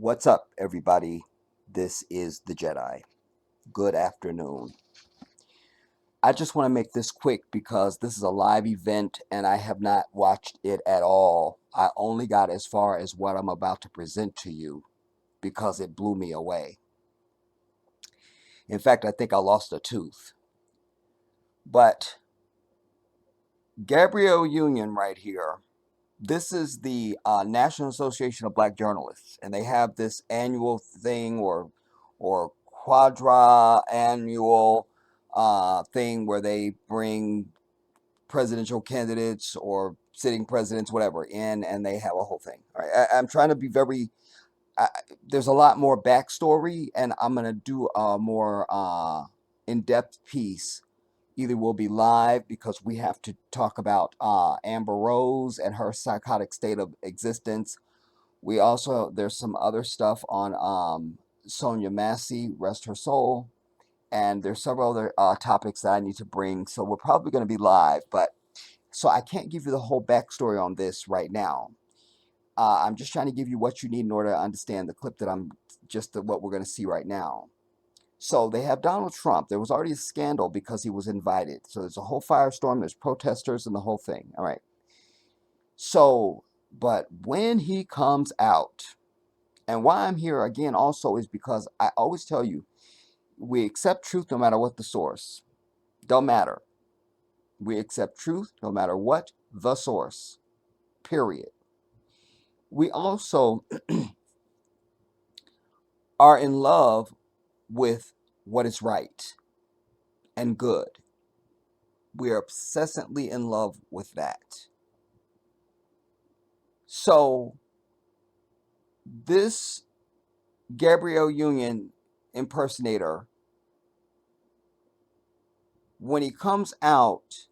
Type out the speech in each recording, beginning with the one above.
What's up, everybody? This is the Jedi. Good afternoon. I just want to make this quick because this is a live event and I have not watched it at all. I only got as far as what I'm about to present to you because it blew me away. In fact, I think I lost a tooth. But Gabrielle Union right here, this is the National Association of Black Journalists, and they have this annual thing or quadra annual thing where they bring presidential candidates or sitting presidents, whatever, in, and they have a whole thing. All right, I'm trying to be very. I, there's a lot more backstory, and I'm gonna do a more in-depth piece. Either we'll be live because we have to talk about Amber Rose and her psychotic state of existence. We also there's some other stuff on Sonia Massey, rest her soul, and there's several other topics that I need to bring. So we're probably going to be live, but so I can't give you the whole backstory on this right now. I'm just trying to give you what you need in order to understand the clip that I'm what we're going to see right now. So they have Donald Trump. There was already a scandal because he was invited. So there's a whole firestorm. There's protesters and the whole thing. All right. So, but when he comes out, and why I'm here again also is because I always tell you, we accept truth no matter what the source. Don't matter. We accept truth no matter what the source. Period. We also are in love with what is right and good. We are obsessively in love with that. So this Gabrielle Union impersonator, when he comes out,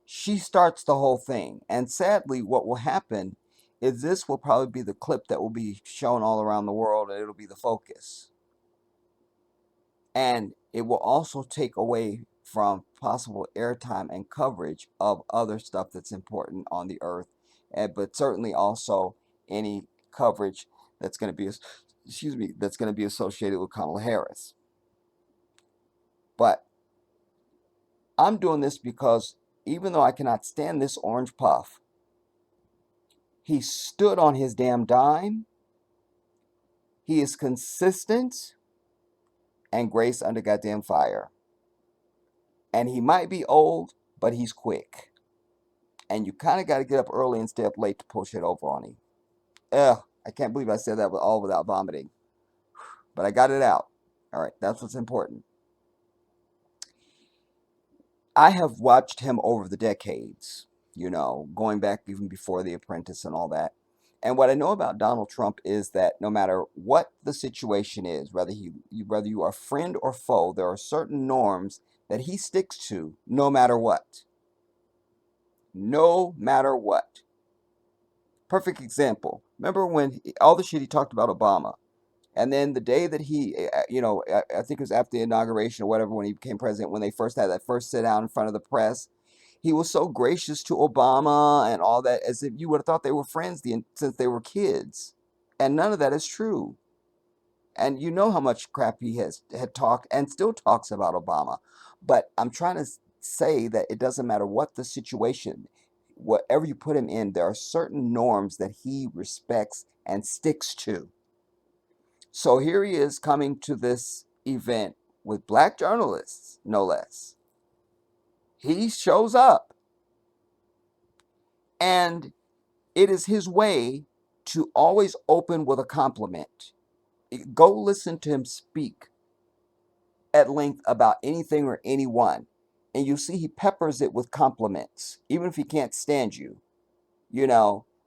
she starts the whole thing. And sadly, what will happen is this will probably be the clip that will be shown all around the world, and it'll be the focus. And it will also take away from possible airtime and coverage of other stuff that's important on the earth, but certainly also any coverage that's going to be, that's going to be associated with Kamala Harris. But I'm doing this because even though I cannot stand this orange puff, he stood on his damn dime. He is consistent and grace under goddamn fire. And he might be old, but he's quick. And you kind of got to get up early and stay up late to push it over on him. Ugh, I can't believe I said that all without vomiting. But I got it out. All right, that's what's important. I have watched him over the decades, going back even before The Apprentice and all that. And what I know about Donald Trump is that no matter what the situation is, whether you are friend or foe, there are certain norms that he sticks to no matter what. No matter what. Perfect example. Remember when all the shit he talked about Obama, and then the day that I think it was after the inauguration or whatever, when he became president, when they first had that first sit down in front of the press, he was so gracious to Obama and all that, as if you would have thought they were friends since they were kids. And none of that is true. And you know how much crap he had talked and still talks about Obama. But I'm trying to say that it doesn't matter what the situation, whatever you put him in, there are certain norms that he respects and sticks to. So here he is coming to this event with black journalists, no less. He shows up, and it is his way to always open with a compliment. Go listen to him speak at length about anything or anyone, and you see he peppers it with compliments, even if he can't stand you.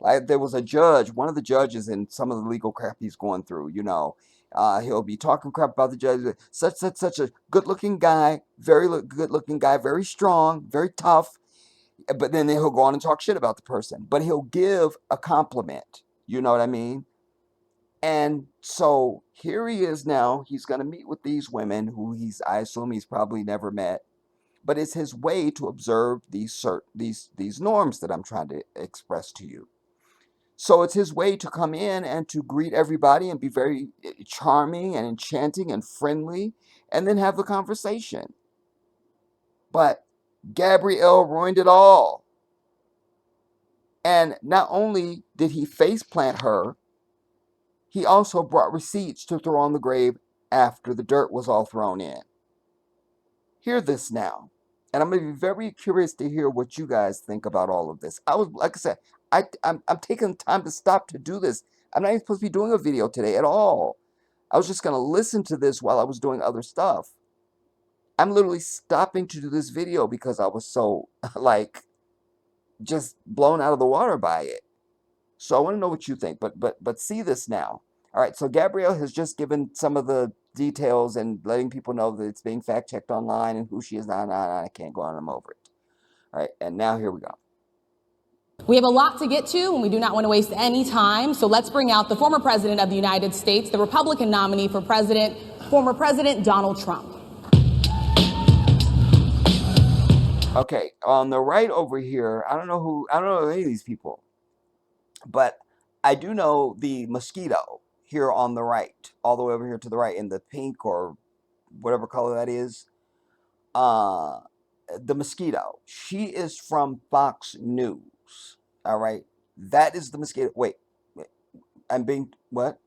Like there was a judge, one of the judges in some of the legal crap he's going through, he'll be talking crap about the judge, such a good-looking guy, good-looking guy, very strong, very tough, but then he'll go on and talk shit about the person, but he'll give a compliment. You know what I mean? And so here he is now. He's going to meet with these women who I assume he's probably never met, but it's his way to observe these norms that I'm trying to express to you. So it's his way to come in and to greet everybody and be very charming and enchanting and friendly and then have the conversation. But Gabrielle ruined it all. And not only did he face plant her, he also brought receipts to throw on the grave after the dirt was all thrown in. Hear this now. And I'm going to be very curious to hear what you guys think about all of this. I was, like I said, I'm taking time to stop to do this. I'm not even supposed to be doing a video today at all. I was just going to listen to this while I was doing other stuff. I'm literally stopping to do this video because I was so, like, just blown out of the water by it. So I want to know what you think, but see this now. All right, so Gabrielle has just given some of the details and letting people know that it's being fact checked online and who she is. I can't go on. I'm over it. All right, and now here we go. We have a lot to get to, and we do not want to waste any time. So let's bring out the former president of the United States, the Republican nominee for president, former President Donald Trump. Okay, on the right over here, I don't know any of these people, but I do know the mosquito here on the right, all the way over here to the right in the pink or whatever color that is. Uh, the mosquito. She is from Fox News. All right, that is the mosquito. Wait, I'm being what?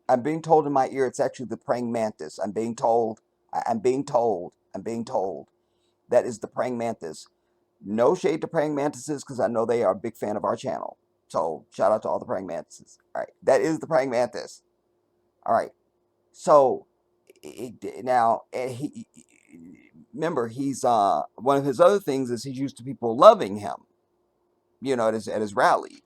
I'm being told in my ear it's actually the praying mantis. I'm being told. I'm being told. I'm being told that is the praying mantis. No shade to praying mantises because I know they are a big fan of our channel. So shout out to all the praying mantises. All right, that is the praying mantis. All right, so now remember he's one of his other things is he's used to people loving him, at his rallies.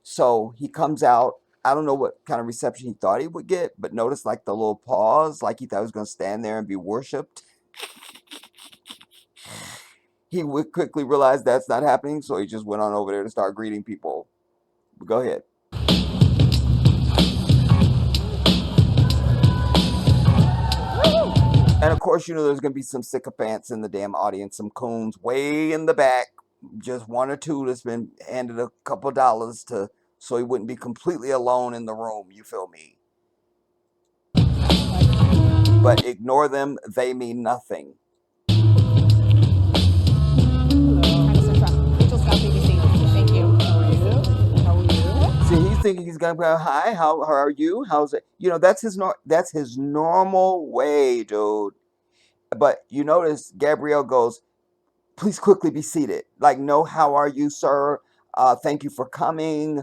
So he comes out. I don't know what kind of reception he thought he would get, but notice like the little pause, like he thought he was going to stand there and be worshipped. He would quickly realize that's not happening, so he just went on over there to start greeting people. But go ahead. And of course, there's going to be some sycophants in the damn audience, some coons way in the back, just one or two that's been handed a couple dollars to, so he wouldn't be completely alone in the room. You feel me? But ignore them; they mean nothing. Thank you. How are you? See, he's thinking he's gonna go, "Hi, how are you? How's it?" That's his normal way, dude. But you notice Gabrielle goes, please quickly be seated. Like, no, how are you, sir? Thank you for coming.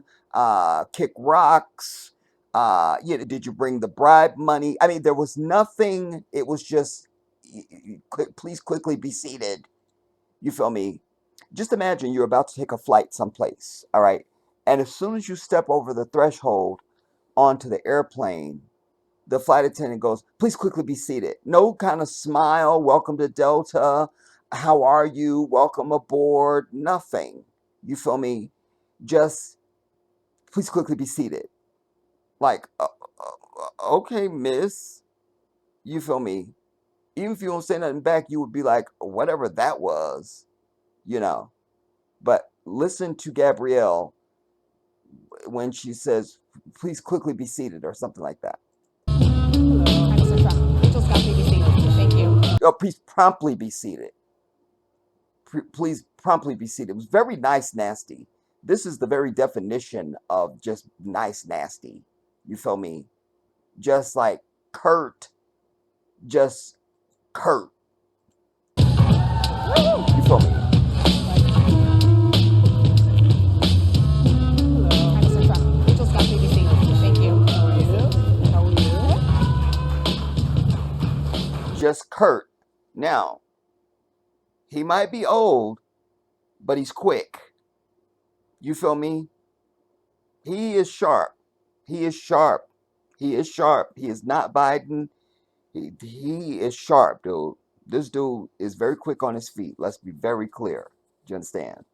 Kick rocks. Did you bring the bribe money? I mean, there was nothing. It was just, please quickly be seated. You feel me? Just imagine you're about to take a flight someplace, all right? And as soon as you step over the threshold onto the airplane, the flight attendant goes, please quickly be seated. No kind of smile, welcome to Delta, how are you, welcome aboard, nothing. You feel me? Just, please quickly be seated. Like, okay, miss. You feel me? Even if you don't say nothing back, you would be like, whatever that was, you know. But listen to Gabrielle when she says, please quickly be seated or something like that. Thank you. Oh, please promptly be seated. Please promptly be seated. It was very nice, nasty. This is the very definition of just nice, nasty. You feel me? Just like curt, just curt. You feel me? Thank you. How are you? Just curt. Now, he might be old, but he's quick. You feel me? He is sharp. He is sharp. He is sharp. He is not Biden. He is sharp, dude. This dude is very quick on his feet. Let's be very clear. Do you understand?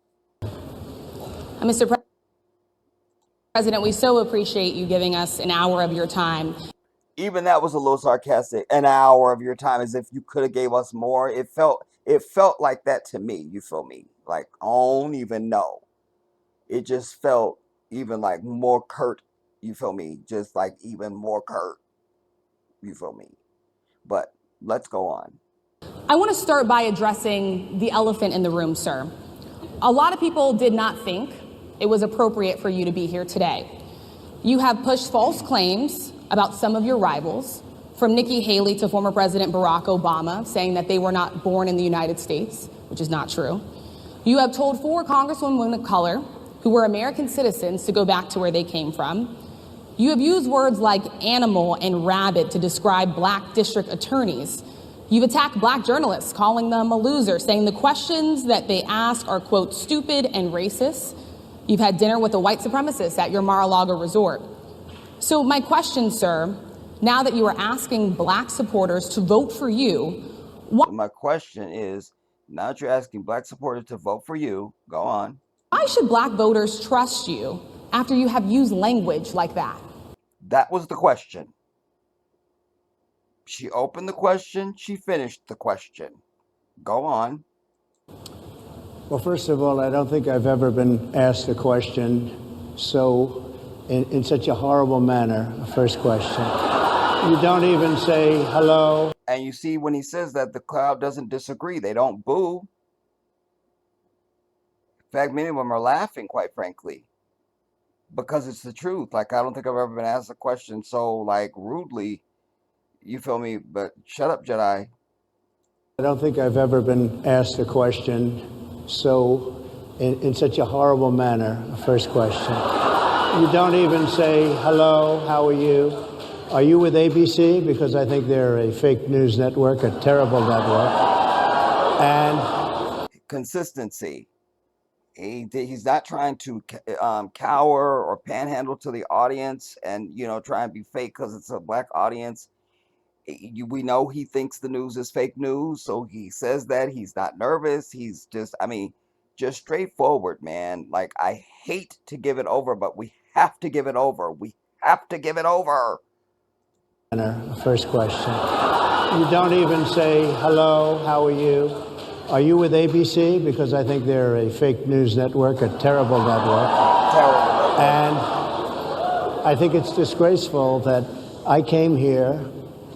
Mr. President, we so appreciate you giving us an hour of your time. Even that was a little sarcastic. An hour of your time, as if you could have gave us more. It felt like that to me. You feel me? Like, I don't even know. it just felt even like more curt, you feel me? Just like even more curt, you feel me? But let's go on. I want to start by addressing the elephant in the room, sir. A lot of people did not think it was appropriate for you to be here today. You have pushed false claims about some of your rivals, from Nikki Haley to former President Barack Obama, saying that they were not born in the United States, which is not true. You have told 4 congresswomen of color who were American citizens to go back to where they came from. You have used words like animal and rabid to describe black district attorneys. You've attacked black journalists, calling them a loser, saying the questions that they ask are, quote, stupid and racist. You've had dinner with a white supremacist at your Mar-a-Lago resort. So my question, sir, now that you are asking black supporters to vote for you, my question is, now that you're asking black supporters to vote for you, go on. Why should black voters trust you after you have used language like that? That was the question. She opened the question, she finished the question. Go on. Well, first of all, I don't think I've ever been asked a question in such a horrible manner. First question. You don't even say hello. And you see, when he says that, the crowd doesn't disagree. They don't boo. In fact, many of them are laughing, quite frankly, because it's the truth. Like, I don't think I've ever been asked a question so, like, rudely. You feel me? But shut up, Jedi. I don't think I've ever been asked a question in such a horrible manner. First question. You don't even say hello, how are you? Are you with ABC? Because I think they're a fake news network, a terrible network. And consistency. He's not trying to cower or panhandle to the audience and, you know, try and be fake because it's a black audience. We know he thinks the news is fake news, so he says that. He's not nervous. He's just, I mean, just straightforward, man. Like, I hate to give it over, but we have to give it over. We have to give it over. First question. You don't even say hello, how are you? Are you with ABC? Because I think they're a fake news network, a terrible network. Terrible. And I think it's disgraceful that I came here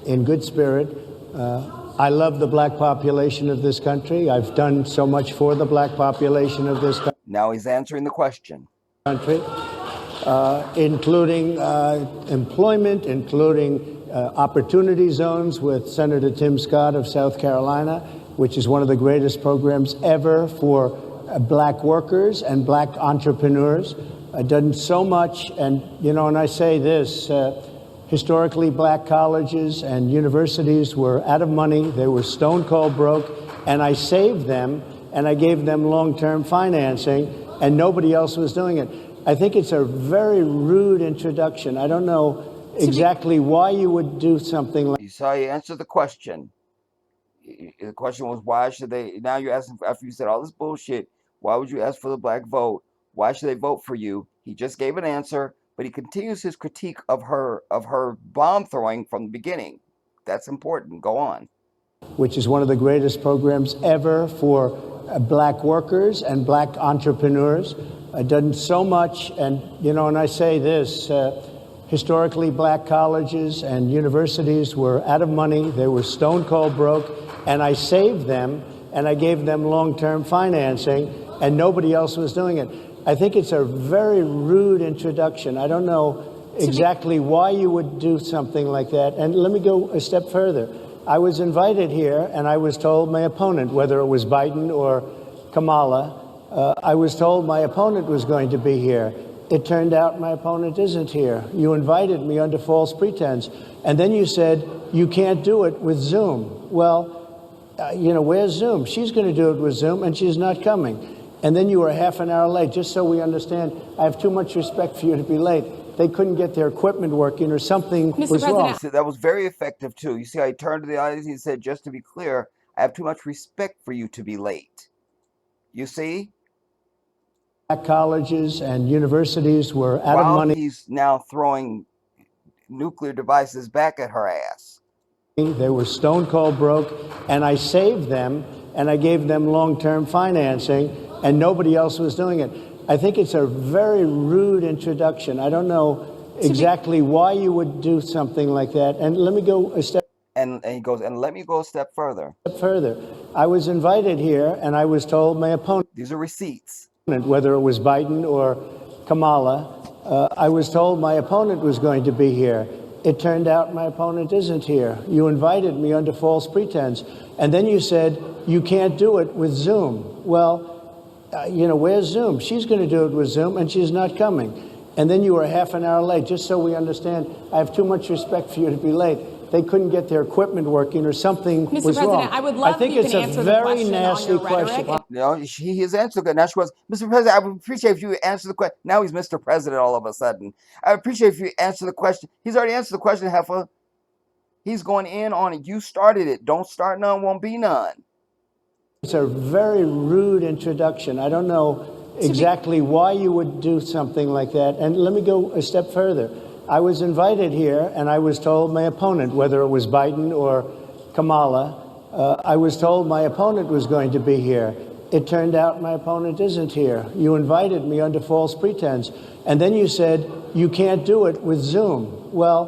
in good spirit. I love the black population of this country. I've done so much for the black population of this country. Now he's answering the question. Including employment, including opportunity zones with Senator Tim Scott of South Carolina, which is one of the greatest programs ever for black workers and black entrepreneurs. I've done so much, and, you know, and I say this, historically black colleges and universities were out of money. They were stone cold broke, and I saved them, and I gave them long-term financing, and nobody else was doing it. I think it's a very rude introduction. I don't know exactly why you would do something like... You saw you answered the question. The question was, why should they... Now you're asking, after you said all this bullshit, why would you ask for the black vote? Why should they vote for you? He just gave an answer, but he continues his critique of her bomb throwing from the beginning. That's important. Go on. Which is one of the greatest programs ever for black workers and black entrepreneurs. I've done so much, and, you know, and I say this, historically black colleges and universities were out of money. They were stone cold broke, and I saved them, and I gave them long-term financing, and nobody else was doing it. I think it's a very rude introduction. I don't know exactly why you would do something like that. And let me go a step further. I was invited here, and I was told my opponent, whether it was Biden or Kamala, I was told my opponent was going to be here. It turned out my opponent isn't here. You invited me under false pretense. And then you said, you can't do it with Zoom. Well, you know, where's Zoom? She's going to do it with Zoom, and she's not coming. And then you were half an hour late, just so we understand. I have too much respect for you to be late. They couldn't get their equipment working or something was wrong. See, that was very effective, too. You see how he turned to the audience and he said, just to be clear, I have too much respect for you to be late. You see? Black colleges and universities were out of money. He's now throwing nuclear devices back at her ass. They were stone cold broke, and I saved them, and I gave them long-term financing, and nobody else was doing it. I think it's a very rude introduction. I don't know exactly why you would do something like that. And let me go a step And he goes, and let me go a step further. further. I was invited here, and I was told my opponent, These are receipts. whether it was Biden or Kamala, I was told my opponent was going to be here. It turned out my opponent isn't here. You invited me under false pretense. And then you said, you can't do it with Zoom. Well, where's Zoom? She's going to do it with Zoom, and she's not coming. And then you were half an hour late. Just so we understand, I have too much respect for you to be late. They couldn't get their equipment working, or something Mr. was President, wrong. I would love I think if you it's can a answer the very question on nasty your rhetoric. question. He has answered good. Now she goes, Mr. President, I would appreciate if you answer the question. Now he's Mr. President all of a sudden. I would appreciate if you answer the question. He's already answered the question, Heffa. He's going in on it. You started it. Don't start none, won't be none. It's a very rude introduction. I don't know exactly why you would do something like that. And let me go a step further. I was invited here, and I was told my opponent, whether it was Biden or Kamala, I was told my opponent was going to be here. It turned out my opponent isn't here. You invited me under false pretense. And then you said, you can't do it with Zoom. Well,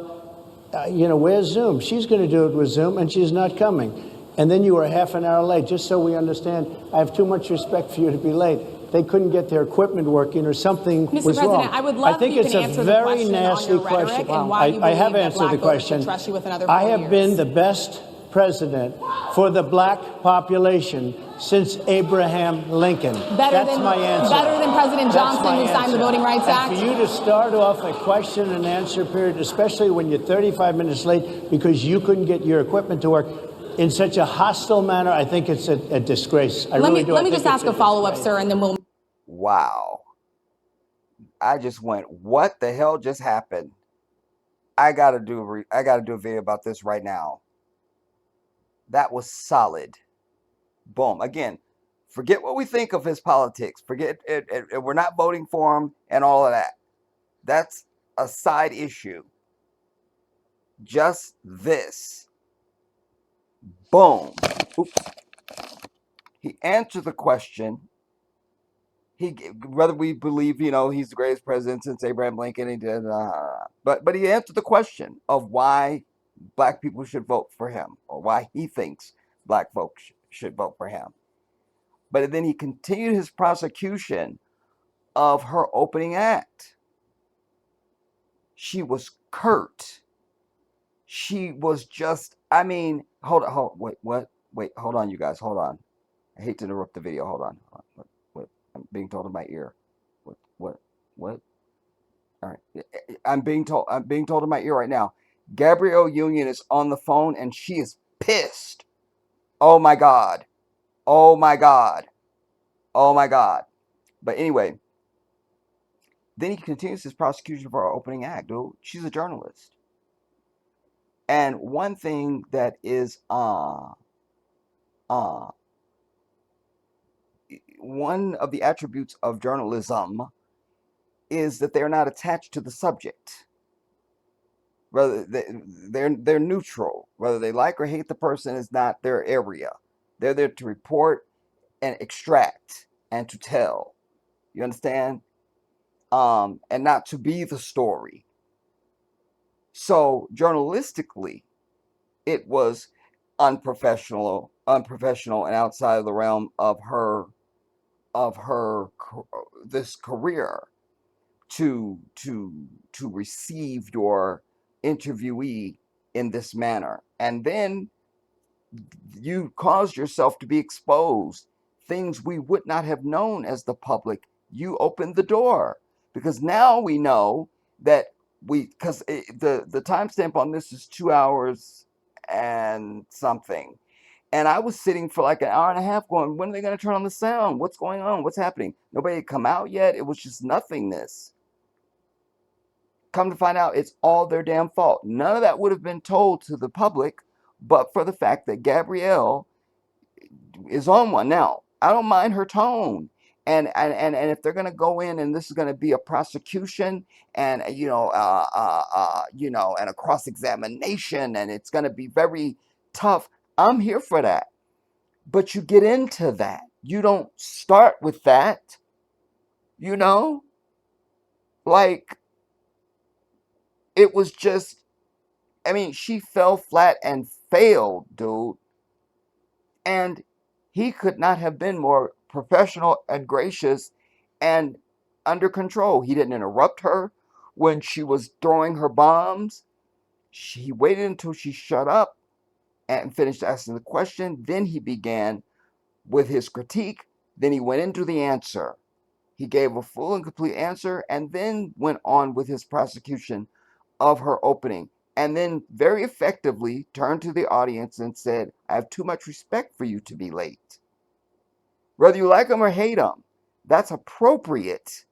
where's Zoom? She's going to do it with Zoom, and she's not coming. And then you were half an hour late. Just so we understand, I have too much respect for you to be late. They couldn't get their equipment working, or something Mr. was President, wrong. I would love think if you it's can a answer the very question on nasty your rhetoric question. and why you I have believe that answered black the voters question. should trust you with another I 4 have years. been the best president for the black population since Abraham Lincoln. That's my answer. Better than President That's Johnson, my who signed the answer. Voting Rights And Act? for you to start off a question and answer period, especially when you're 35 minutes late because you couldn't get your equipment to work, in such a hostile manner, I think it's a disgrace. Let me just ask a follow-up, sir, and then we'll... Wow. I just went, what the hell just happened? I gotta do a video about this right now. That was solid. Boom. Again, forget what we think of his politics. Forget it. We're not voting for him and all of that. That's a side issue. Just this. Boom. Oops. He answered the question. Whether we believe, he's the greatest president since Abraham Lincoln, but he answered the question of why black people should vote for him, or why he thinks black folks should vote for him. But then he continued his prosecution of her opening act. She was curt. She was just, hold on, hold on, you guys, hold on. I hate to interrupt the video. Hold on. What? I'm being told in my ear. What? All right. I'm being told in my ear right now. Gabrielle Union is on the phone and she is pissed. Oh my God. Oh my God. Oh my God. But anyway, then he continues his prosecution for our opening act, dude. She's a journalist. And one thing that is one of the attributes of journalism is that they're not attached to the subject. Rather, they're neutral. Whether they like or hate the person is not their area. They're there to report and extract and to tell. You understand? And not to be the story. So journalistically, it was unprofessional, and outside of the realm of her this career to receive your interviewee in this manner, and then you caused yourself to be exposed. Things we would not have known as the public. You opened the door, because now we know that because the timestamp on this is 2 hours and something. And I was sitting for like an hour and a half going, when are they going to turn on the sound? What's going on? What's happening? Nobody had come out yet. It was just nothingness. Come to find out, it's all their damn fault. None of that would have been told to the public, but for the fact that Gabrielle is on one. Now, I don't mind her tone. And if they're going to go in and this is going to be a prosecution and, and a cross-examination, and it's going to be very tough, I'm here for that. But you get into that. You don't start with that. You know, like it was just. I mean, she fell flat and failed, dude. And he could not have been more professional and gracious and under control. He didn't interrupt her when she was throwing her bombs. He waited until she shut up and finished asking the question. Then he began with his critique. Then he went into the answer. He gave a full and complete answer and then went on with his prosecution of her opening. And then very effectively turned to the audience and said, I have too much respect for you to be late. Whether you like him or hate him, that's appropriate.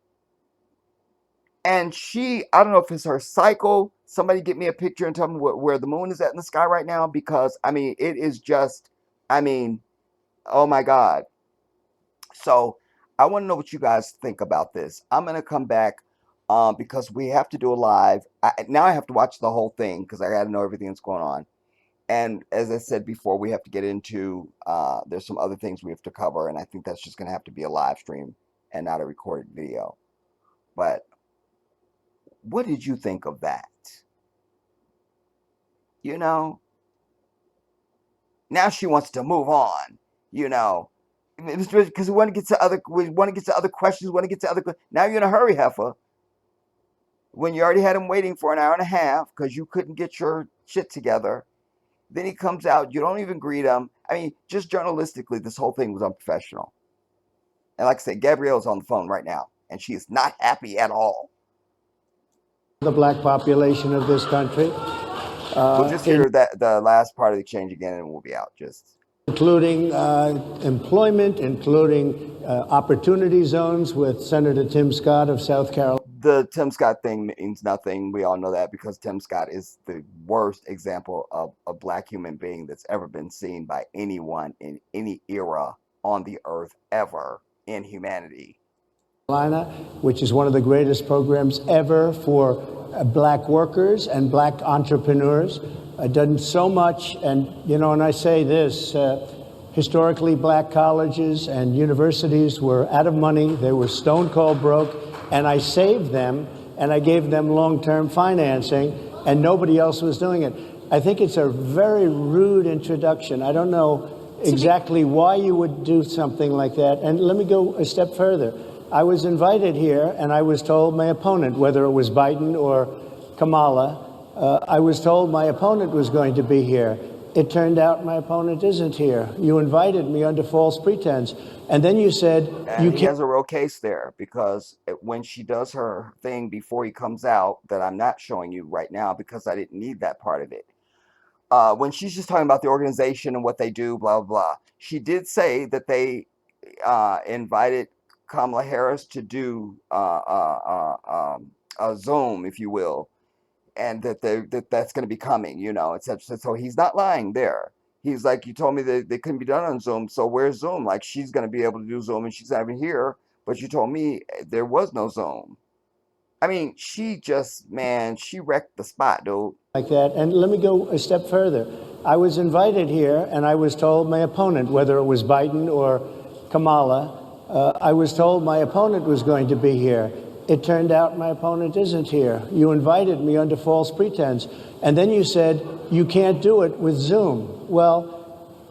And she, I don't know if it's her cycle. Somebody get me a picture and tell me where the moon is at in the sky right now, because I mean, it is just, I mean, oh my God. So I want to know what you guys think about this. I'm going to come back because we have to do a live. Now I have to watch the whole thing because I got to know everything that's going on. And as I said before, we have to get into, there's some other things we have to cover. And I think that's just going to have to be a live stream and not a recorded video. But what did you think of that? You know, now she wants to move on, you know, because we want to get to other questions, want to get to other, now you're in a hurry, heifer, when you already had him waiting for an hour and a half because you couldn't get your shit together. Then he comes out, you don't even greet him. I mean, just journalistically, this whole thing was unprofessional. And like I said, Gabrielle's on the phone right now, and she is not happy at all. The black population of this country, We'll just hear that the last part of the exchange again, and we'll be out. Just including employment, including opportunity zones with Senator Tim Scott of South Carolina. The Tim Scott thing means nothing. We all know that because Tim Scott is the worst example of a black human being that's ever been seen by anyone in any era on the earth ever in humanity. Which is one of the greatest programs ever for black workers and black entrepreneurs. Done so much, and and I say this, historically black colleges and universities were out of money. They were stone cold broke, and I saved them, and I gave them long-term financing, and nobody else was doing it. I think it's a very rude introduction. I don't know exactly why you would do something like that. And let me go a step further. I was invited here, and I was told my opponent, whether it was Biden or Kamala, I was told my opponent was going to be here. It turned out my opponent isn't here. You invited me under false pretense. And then you said you he has a real case there, because when she does her thing before he comes out, that I'm not showing you right now because I didn't need that part of it. When she's just talking about the organization and what they do, blah, blah, blah, she did say that they invited Kamala Harris to do a Zoom, if you will, and that's going to be coming, etc. So he's not lying there. He's like, you told me that they couldn't be done on Zoom, so where's Zoom? Like, she's going to be able to do Zoom, and she's not even here, but you told me there was no Zoom. I mean, she wrecked the spot, dude. Like that. And let me go a step further. I was invited here, and I was told my opponent, whether it was Biden or Kamala, I was told my opponent was going to be here. It turned out my opponent isn't here. You invited me under false pretense. And then you said you can't do it with Zoom. Well,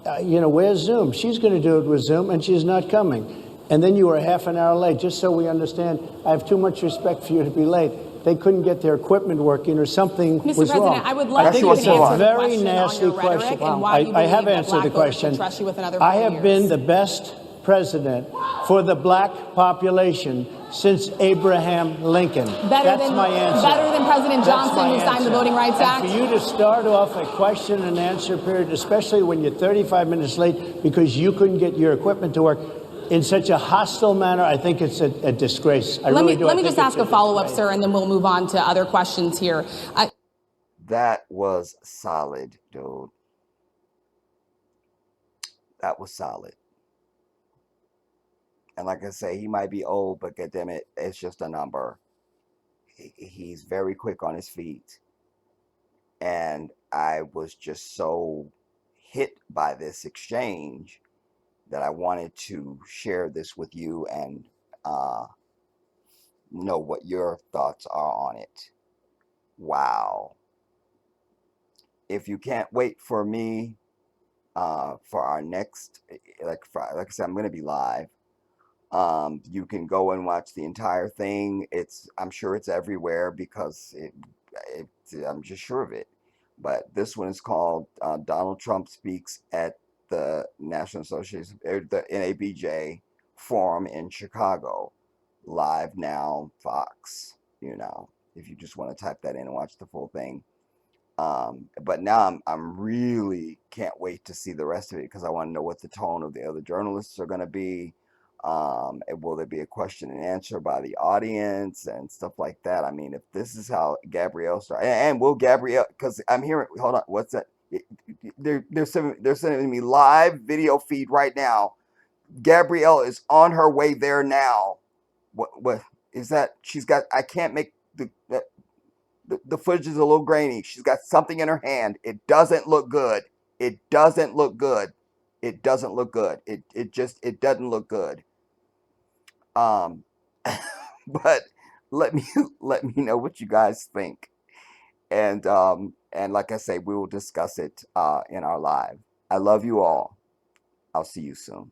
where's Zoom? She's going to do it with Zoom, and she's not coming. And then you were half an hour late. Just so we understand, I have too much respect for you to be late. They couldn't get their equipment working, or something Mr. was President, wrong. I would love I think to it's a answer the very question nasty on your question. and why you I have believe that answered black the voters question. should trust you with another I 4 have years. been the best president for the black population since Abraham Lincoln. That's my answer. Better than President That's Johnson, my who signed the answer. Voting Rights And Act? for you to start off a question and answer period, especially when you're 35 minutes late because you couldn't get your equipment to work, in such a hostile manner, I think it's a disgrace. Let me just ask a follow-up, sir, and then we'll move on to other questions here. That was solid, dude. That was solid. And like I say, he might be old, but goddamn it, it's just a number. He's very quick on his feet. And I was just so hit by this exchange that I wanted to share this with you and know what your thoughts are on it. Wow. If you can't wait for me for our next, like I said, I'm going to be live. You can go and watch the entire thing. I'm sure it's everywhere because it I'm just sure of it. But this one is called Donald Trump Speaks at the National Association, the N.A.B.J forum in Chicago. Live now, Fox. If you just want to type that in and watch the full thing. But now I'm really can't wait to see the rest of it because I want to know what the tone of the other journalists are going to be. And will there be a question and answer by the audience and stuff like that? I mean, if this is how Gabrielle started, and will Gabrielle? Because I'm hearing. Hold on, what's that? They're sending me live video feed right now. Gabrielle is on her way there now. What is that? She's got. I can't make the footage is a little grainy. She's got something in her hand. It doesn't look good. It doesn't look good. It doesn't look good. It doesn't look good. Um, but let me let me know what you guys think, and like I say, we will discuss it in our live. I love you all. I'll see you soon.